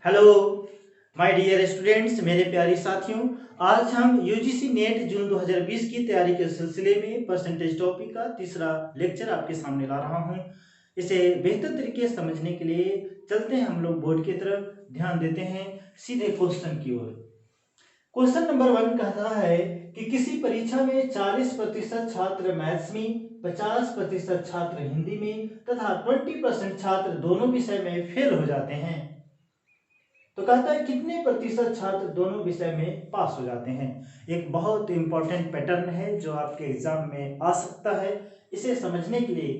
Hello my dear students, मेरे प्यारे साथियों। आज हम यूजीसी नेट जून 2020 की तैयारी के सिलसिले में परसेंटेज टॉपिक का तीसरा लेक्चर आपके सामने ला रहा हूं। इसे बेहतर तरीके से समझने के लिए चलते हैं हम लोग बोर्ड की तरफ, ध्यान देते हैं सीधे क्वेश्चन की ओर। क्वेश्चन नंबर 1 कहता है कि किसी परीक्षा में 40% छात्र मैथ्स में, 50% छात्र हिंदी में तथा 20% छात्र दोनों विषय में फेल हो जाते हैं। तो कहता है कितने प्रतिशत छात्र दोनों विषय में पास हो जाते हैं। एक बहुत इंपॉर्टेंट पैटर्न है जो आपके एग्जाम में आ सकता है। इसे समझने के लिए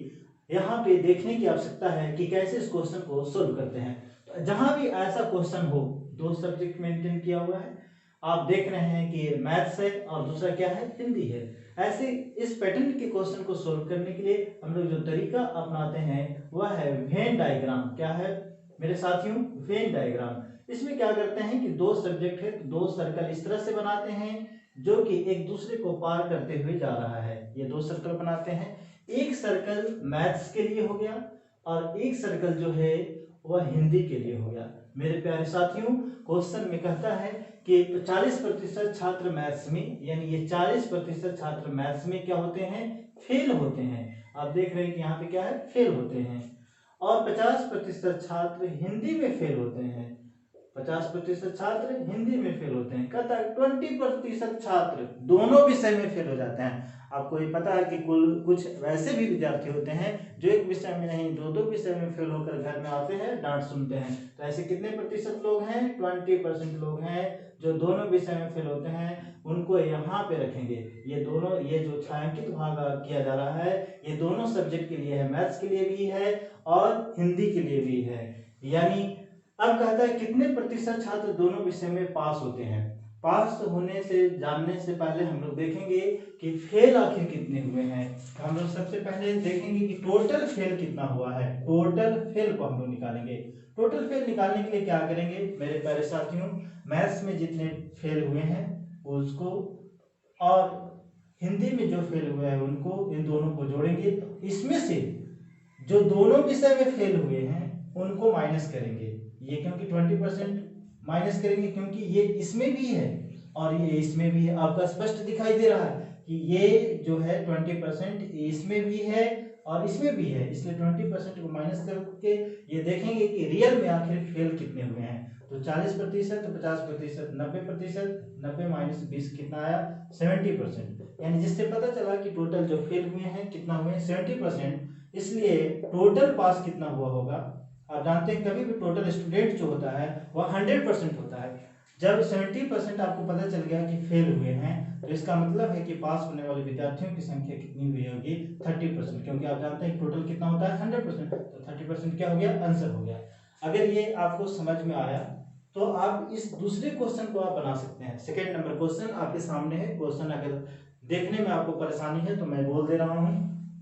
यहाँ पे देखने की आवश्यकता है कि कैसे इस क्वेश्चन को सोल्व करते हैं। तो जहां भी ऐसा क्वेश्चन हो, दो सब्जेक्ट मेंटेन किया हुआ है, आप देख रहे हैं कि मैथ्स है और दूसरा क्या है, हिंदी है। ऐसे इस पैटर्न के क्वेश्चन को सोल्व करने के लिए हम लोग जो तरीका अपनाते हैं वह है वेन डायग्राम। क्या है मेरे साथियों? Venn diagram. इसमें क्या करते हैं कि दो सब्जेक्ट है तो दो सर्कल इस तरह से बनाते हैं जो कि एक दूसरे को पार करते हुए जा रहा है। ये दो सर्कल बनाते हैं, एक सर्कल मैथ्स के लिए हो गया और एक सर्कल जो है वह हिंदी के लिए हो गया। मेरे प्यारे साथियों, क्वेश्चन में कहता है कि 40% छात्र मैथ्स में, यानी ये 40% छात्र मैथ्स में क्या होते हैं, फेल होते हैं। आप देख रहे हैं कि यहाँ पे क्या है, फेल होते हैं। और 50% छात्र हिंदी में फेल होते हैं। 50% छात्र हिंदी में फेल होते हैं। कहता है 20% छात्र दोनों विषय में फेल हो जाते हैं। आपको ये पता है कि कुछ वैसे भी विद्यार्थी होते हैं जो एक विषय में नहीं, दो दो विषय में फेल होकर घर में आते हैं, डांट सुनते हैं। तो ऐसे कितने प्रतिशत लोग हैं? 20% लोग हैं जो दोनों विषय में फेल होते हैं। उनको यहाँ पे रखेंगे। ये दोनों, ये जो छायांकित भाग किया जा रहा है, ये दोनों सब्जेक्ट के लिए है, मैथ्स के लिए भी है और हिंदी के लिए भी है। यानी अब कहता है कितने प्रतिशत छात्र दोनों विषय में पास होते हैं। पास होने से जानने से पहले हम लोग देखेंगे कि फेल आखिर कितने हुए हैं। हम लोग सबसे पहले देखेंगे कि टोटल फेल कितना हुआ है। टोटल फेल को हम लोग निकालेंगे। टोटल फेल निकालने के लिए क्या करेंगे मेरे प्यारे साथियों? मैथ्स में जितने फेल हुए हैं उसको और हिंदी में जो फेल हुए हैं उनको, इन दोनों को जोड़ेंगे। इसमें से जो दोनों विषय में फेल हुए हैं उनको माइनस करेंगे। ये क्योंकि 20% माइनस करेंगे क्योंकि ये इसमें भी है और ये इसमें भी है। आपका स्पष्ट दिखाई दे रहा है कि ये जो है 20% इसमें भी है और इसमें भी है, इसलिए 20% को माइनस करके ये देखेंगे कि रियल में आखिर फेल कितने हुए हैं। तो 40%, 50%, 90%, 90 माइनस 20 कितना आया? 70%। यानी जिससे पता चला कि टोटल जो फेल हुए हैं कितना हुए? 70%। इसलिए टोटल पास कितना हुआ होगा? आप जानते हैं कभी भी टोटल स्टूडेंट जो होता है वह 100% होता है। जब 70% आपको पता चल गया कि फेल हुए हैं तो इसका मतलब है कि पास होने वाले विद्यार्थियों की संख्या कितनी हुई होगी? 30%। क्योंकि आप जानते हैं टोटल कितना होता है? 100%। तो 30% क्या हो गया? आंसर हो गया। अगर ये आपको समझ में आया तो आप इस दूसरे क्वेश्चन को आप बना सकते हैं। सेकेंड नंबर क्वेश्चन आपके सामने है। क्वेश्चन अगर देखने में आपको परेशानी है तो मैं बोल दे रहा हूं।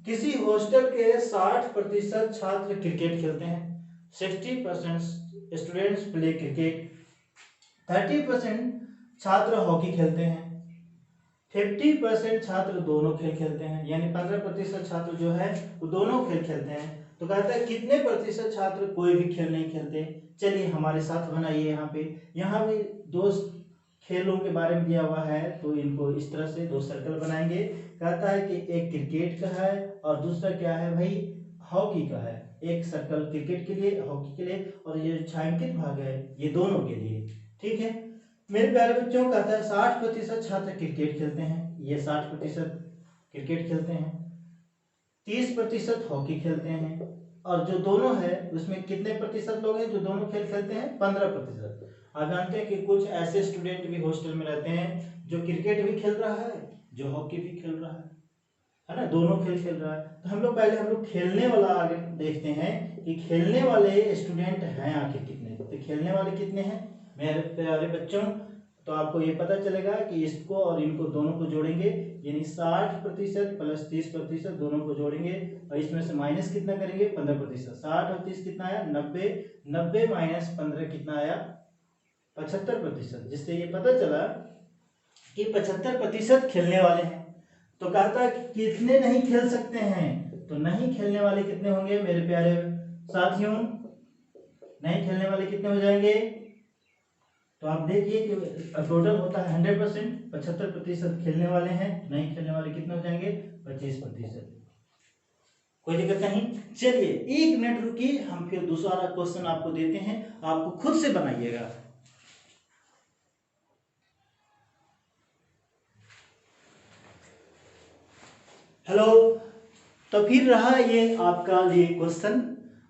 किसी हॉस्टल के 60% छात्र क्रिकेट खेलते हैं। 60% स्टूडेंट्स प्ले क्रिकेट। 30% छात्र हॉकी खेलते हैं। 50% छात्र दोनों खेल खेलते हैं, यानी 15% छात्र जो है वो दोनों खेल खेलते हैं। तो कहता है कितने प्रतिशत छात्र कोई भी खेल नहीं खेलते। चलिए हमारे साथ बनाइए। यहाँ भी दो खेलों के बारे में दिया हुआ है तो इनको इस तरह से दो सर्कल बनाएंगे। कहता है कि एक क्रिकेट का है और दूसरा क्या है भाई? हॉकी का है। एक सर्कल क्रिकेट के लिए, हॉकी के लिए, और ये छायांकित भाग है ये दोनों के लिए। ठीक है मेरे प्यारे बच्चों, कहता है 60% छात्र क्रिकेट खेलते हैं, ये 60% क्रिकेट खेलते हैं। 30% हॉकी खेलते हैं और जो दोनों है उसमें कितने प्रतिशत लोग हैं जो दोनों खेल खेलते हैं? 15%। आप जानते हैं कि कुछ ऐसे स्टूडेंट भी हॉस्टल में रहते हैं जो क्रिकेट भी खेल रहा है, जो हॉकी भी खेल रहा है ना, दोनों खेल खेल रहा है। तो हम लोग खेलने वाला आगे देखते हैं कि खेलने वाले स्टूडेंट हैं आखिर कितने। तो खेलने वाले कितने हैं मेरे प्यारे बच्चों? तो आपको ये पता चलेगा कि इसको और इनको दोनों को जोड़ेंगे, यानी 60% प्लस 30% दोनों को जोड़ेंगे और इसमें से माइनस कितना करेंगे? 15%। 60 और 30 कितना आया? 90। 90 माइनस 15 कितना आया? 75%। जिससे ये पता चला कि 75% खेलने वाले हैं। तो कहता है कि कितने नहीं खेल सकते हैं? तो नहीं खेलने वाले कितने होंगे मेरे प्यारे साथियों? नहीं खेलने वाले कितने हो जाएंगे? तो आप देखिए कि टोटल होता है 100%, 75% खेलने वाले हैं, नहीं खेलने वाले कितने हो जाएंगे 25%। कोई दिक्कत नहीं। चलिए 1 मिनट रुकिए, हम फिर दूसरा क्वेश्चन आपको देते हैं, आपको खुद से बनाइएगा। हेलो, तो फिर रहा ये आपका ये क्वेश्चन,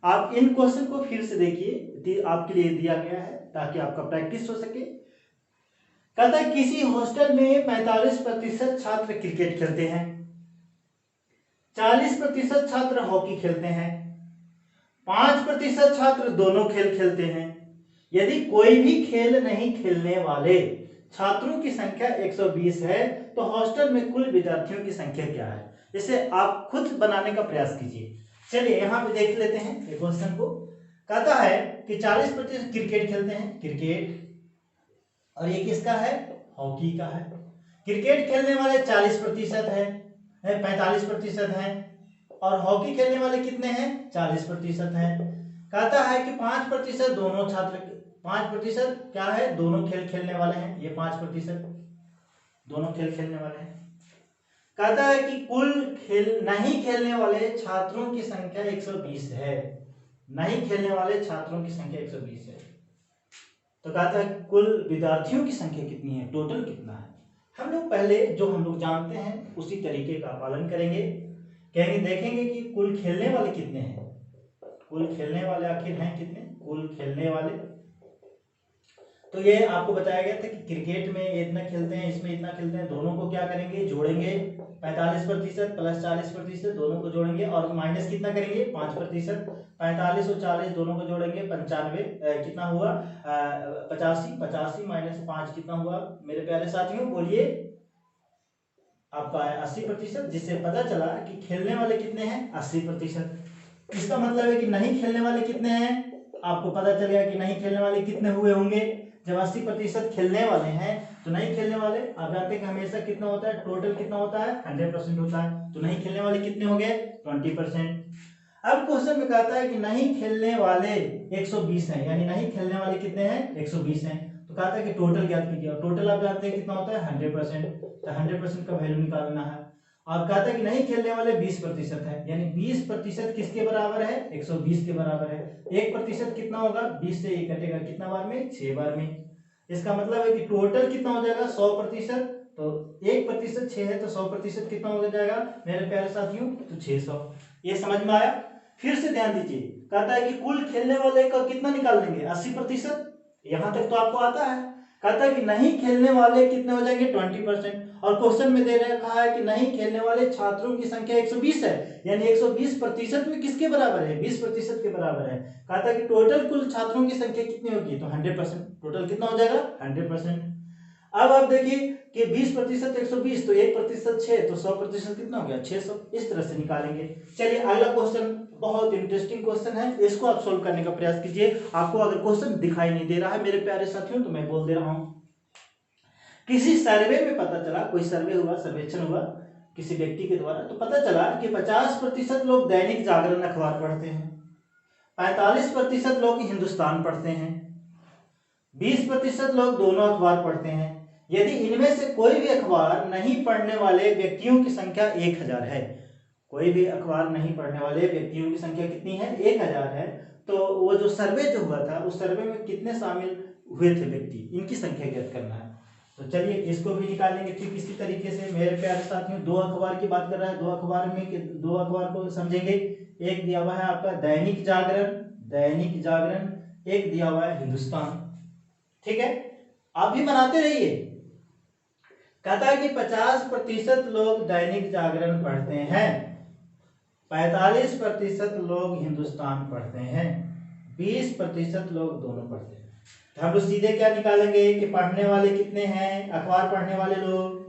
आप इन क्वेश्चन को फिर से देखिए, आपके लिए दिया गया है ताकि आपका प्रैक्टिस हो सके। कहता है किसी हॉस्टल में 45% छात्र क्रिकेट खेलते हैं, 40% छात्र हॉकी खेलते हैं, 5% छात्र दोनों खेल खेलते हैं। यदि कोई भी खेल नहीं खेलने वाले छात्रों की संख्या 120 है तो हॉस्टल में कुल विद्यार्थियों की संख्या क्या है? इसे आप खुद बनाने का प्रयास कीजिए। चलिए यहाँ पे देख लेते हैं एक क्वेश्चन को। कहता है कि 40% क्रिकेट खेलते हैं, क्रिकेट, और ये किसका है? हॉकी का है। क्रिकेट खेलने वाले 40% है, 45% हैं, और हॉकी खेलने वाले कितने हैं? 40% हैं। कहता है कि 5% दोनों छात्र, 5% क्या है? दोनों खेल खेलने वाले हैं, ये 5% दोनों खेल खेलने वाले हैं। कहता है कि कुल नहीं खेलने वाले छात्रों की संख्या 120 है, नहीं खेलने वाले छात्रों की संख्या 120 है। तो कहता है कुल विद्यार्थियों की संख्या कितनी है, टोटल कितना है? हम लोग पहले जो हम लोग जानते हैं उसी तरीके का पालन करेंगे, कहेंगे देखेंगे कि कुल खेलने वाले कितने हैं, कुल खेलने वाले आखिर हैं कितने, कुल खेलने वाले। तो ये आपको बताया गया था कि क्रिकेट में इतना खेलते हैं, इसमें इतना खेलते हैं, दोनों को क्या करेंगे? जोड़ेंगे, 45% प्लस 40% दोनों को जोड़ेंगे, और माइनस कितना करेंगे? 5%। 45 और 40 दोनों को जोड़ेंगे, 95, कितना हुआ? 85। 85 माइनस 5 कितना हुआ मेरे प्यारे साथियों? बोलिए। आपका है 80%, जिससे पता चला कि खेलने वाले कितने हैं? 80%। इसका मतलब है कि नहीं खेलने वाले कितने हैं? आपको पता चल गया कि नहीं खेलने वाले कितने हुए होंगे। जब 80% खेलने वाले हैं तो नहीं खेलने वाले, आप जानते हैं कि हमेशा कितना होता है? टोटल कितना होता है? 100% होता है। तो नहीं खेलने वाले कितने हो गए? 20%। अब क्वेश्चन में कहता है कि नहीं खेलने वाले 120 हैं, यानी नहीं खेलने वाले कितने हैं? 120 हैं। तो कहता है कि टोटल ज्ञात कीजिए, और टोटल आप जानते हैं कितना होता है? 100%। तो 100% का वैल्यू निकालना है। और कहता है कि नहीं खेलने वाले 20% है, यानी 20% किसके बराबर है? 120 के बराबर है। 1% कितना होगा? 20 से 1 कटेगा कितना बार में? 6 बार में। इसका मतलब है कि टोटल कितना हो जाएगा? 100%। तो 1% 6 है, तो 100% कितना हो जाएगा मेरे प्यारे साथियों? तो 600। ये समझ में आया? फिर से ध्यान दीजिए, कहता है कि कुल खेलने वाले का कितना निकाल लेंगे? 80%। यहां तक तो आपको आता है। कहता है कि नहीं खेलने वाले कितने हो जाएंगे? 20%। और क्वेश्चन में दे रखा है कि नहीं खेलने वाले छात्रों की संख्या 120 है, यानी 120% में किसके बराबर है? 20% के बराबर है। कहता है कि टोटल कुल छात्रों की संख्या कितनी होगी? तो 100%। टोटल कितना हो जाएगा? 100%। अब आप देखिए कि 20% 120, तो 1% 6, तो 100% कितना हो गया? 600। इस तरह से निकालेंगे। चलिए अगला क्वेश्चन बहुत इंटरेस्टिंग क्वेश्चन है, इसको आप सोल्व करने का प्रयास कीजिए। आपको अगर क्वेश्चन दिखाई नहीं दे रहा है मेरे प्यारे साथियों तो मैं बोल दे रहा हूं। किसी सर्वे में पता चला, कोई सर्वे हुआ, सर्वेक्षण हुआ किसी व्यक्ति के द्वारा, तो पता चला कि 50% लोग दैनिक जागरण अखबार पढ़ते हैं, 45% लोग हिंदुस्तान पढ़ते हैं, 20% लोग दोनों अखबार पढ़ते हैं। यदि इनमें से कोई भी अखबार नहीं पढ़ने वाले व्यक्तियों की संख्या 1000 है, कोई भी अखबार नहीं पढ़ने वाले व्यक्तियों की संख्या कितनी है? 1000 है। तो वो जो सर्वे जो हुआ था उस सर्वे में कितने शामिल हुए थे व्यक्ति, इनकी संख्या ज्ञात करना है। तो चलिए इसको भी निकालेंगे ठीक इसी तरीके से। मेरे प्यारे साथियों, दो अखबार की बात कर रहा है, दो अखबार को समझेंगे। एक दिया हुआ है आपका दैनिक जागरण, दैनिक जागरण, एक दिया हुआ है हिंदुस्तान। ठीक है, आप भी बनाते रहिए। कहता है कि 50% लोग दैनिक जागरण पढ़ते हैं, 45% लोग हिंदुस्तान पढ़ते हैं, 20% लोग दोनों पढ़ते हैं। तो हम लोग सीधे क्या निकालेंगे कि पढ़ने वाले कितने हैं? अखबार पढ़ने वाले लोग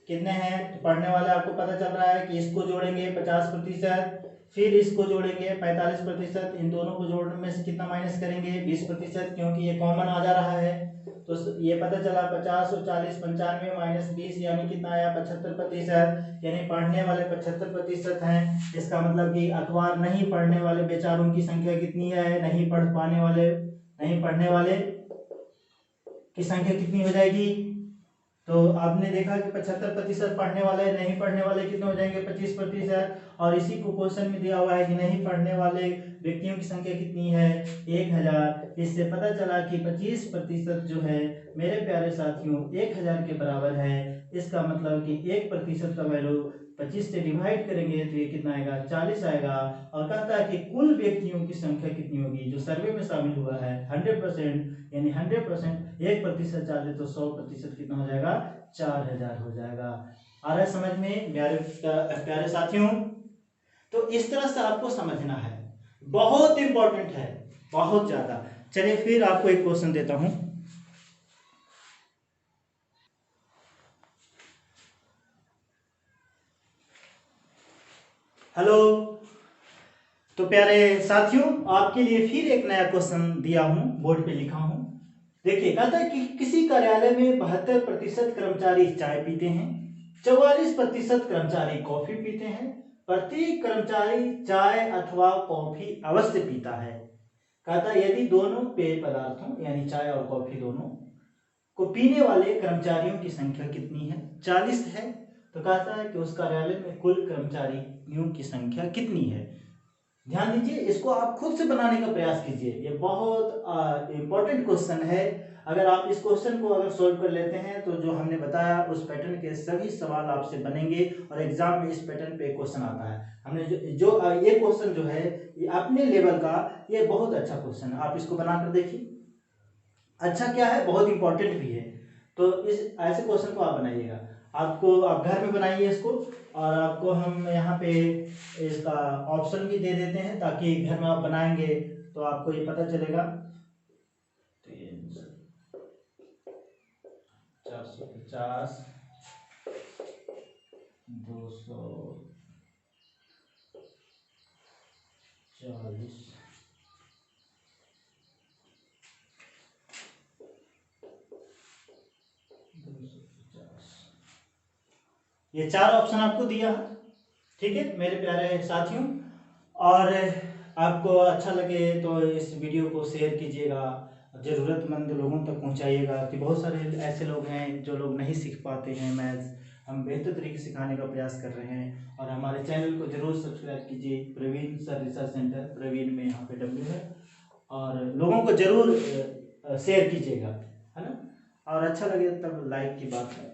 कितने हैं? तो पढ़ने वाले आपको पता चल रहा है कि इसको जोड़ेंगे 50%, फिर इसको जोड़ेंगे 45%, इन दोनों को जोड़ने में से कितना माइनस करेंगे? 20%, क्योंकि ये कॉमन आ जा रहा है। तो ये पता चला 50 और 40 95 माइनस 20 यानी कितना आया? 75%, यानी पढ़ने वाले 75% हैं। इसका मतलब कि अखबार नहीं पढ़ने वाले बेचारों की संख्या कितनी है? नहीं पढ़ पाने वाले, नहीं पढ़ने वाले की संख्या कितनी हो जाएगी? तो आपने देखा कि 75% पढ़ने वाले, नहीं पढ़ने वाले कितने हो जाएंगे? 25%। और इसी को क्वेश्चन में दिया हुआ है कि नहीं पढ़ने वाले व्यक्तियों की संख्या कितनी है? 1000। इससे पता चला कि 25% जो है मेरे प्यारे साथियों 1000 के बराबर है। इसका मतलब कि 1% का वैल्यू 25 से डिवाइड करेंगे तो ये कितना आएगा? 40 आएगा। और कहता है कि कुल व्यक्तियों की संख्या कितनी होगी जो सर्वे में शामिल हुआ है? 100%, यानी 100%, 1% चार दे तो 100% कितना हो जाएगा? 4000 हो जाएगा। आ रहा है समझ में प्यारे प्यारे साथियों? तो इस तरह से आपको समझना है, बहुत इंपॉर्टेंट है, बहुत ज्यादा। चलिए फिर आपको एक क्वेश्चन देता हूं। हेलो, तो प्यारे साथियों आपके लिए फिर एक नया क्वेश्चन दिया हूं, बोर्ड पे लिखा हूं। देखिए, कहता है कि किसी कार्यालय में 72% कर्मचारी चाय पीते हैं, 44% कर्मचारी कॉफी पीते हैं, प्रत्येक कर्मचारी चाय अथवा कॉफी अवश्य पीता है। कहता है यदि दोनों पेय पदार्थों यानी चाय और कॉफी दोनों को पीने वाले कर्मचारियों की संख्या कितनी है? 40 है। तो कहता है कि उस कार्यालय में कुल कर्मचारियों की संख्या कितनी है? ध्यान दीजिए, इसको आप खुद से बनाने का प्रयास कीजिए, ये बहुत इंपॉर्टेंट क्वेश्चन है। अगर आप इस क्वेश्चन को अगर सोल्व कर लेते हैं तो जो हमने बताया उस पैटर्न के सभी सवाल आपसे बनेंगे और एग्जाम में इस पैटर्न पे क्वेश्चन आता है। हमने ये क्वेश्चन जो है ये अपने लेवल का, ये बहुत अच्छा क्वेश्चन है, आप इसको बनाकर देखिए। अच्छा क्या है, बहुत इंपॉर्टेंट भी है। तो इस ऐसे क्वेश्चन को आप बनाइएगा, आप घर में बनाइए इसको। और आपको हम यहाँ पे इसका ऑप्शन भी दे देते हैं ताकि घर में आप बनाएंगे तो आपको ये पता चलेगा। तो ये 450, 240, 250, ये चार ऑप्शन आपको दिया है। ठीक है मेरे प्यारे साथियों, और आपको अच्छा लगे तो इस वीडियो को शेयर कीजिएगा, ज़रूरतमंद लोगों तक पहुंचाइएगा कि बहुत सारे ऐसे लोग हैं जो लोग नहीं सीख पाते हैं मैथ्स, हम बेहतर तरीके से सिखाने का प्रयास कर रहे हैं। और हमारे चैनल को जरूर सब्सक्राइब कीजिए, Praveen sir research centre, Praveen में यहाँ पे W है। और लोगों को जरूर शेयर कीजिएगा, है ना। और अच्छा लगे तब लाइक की बात है,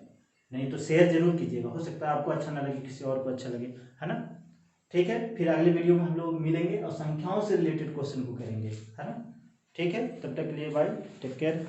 नहीं तो शेयर जरूर कीजिएगा, हो सकता है आपको अच्छा ना लगे किसी और को अच्छा लगे, है ना। ठीक है, फिर अगले वीडियो में हम लोग मिलेंगे और संख्याओं से रिलेटेड क्वेश्चन को करेंगे, है ना। ठीक है, तब तक के लिए बाय, टेक केयर।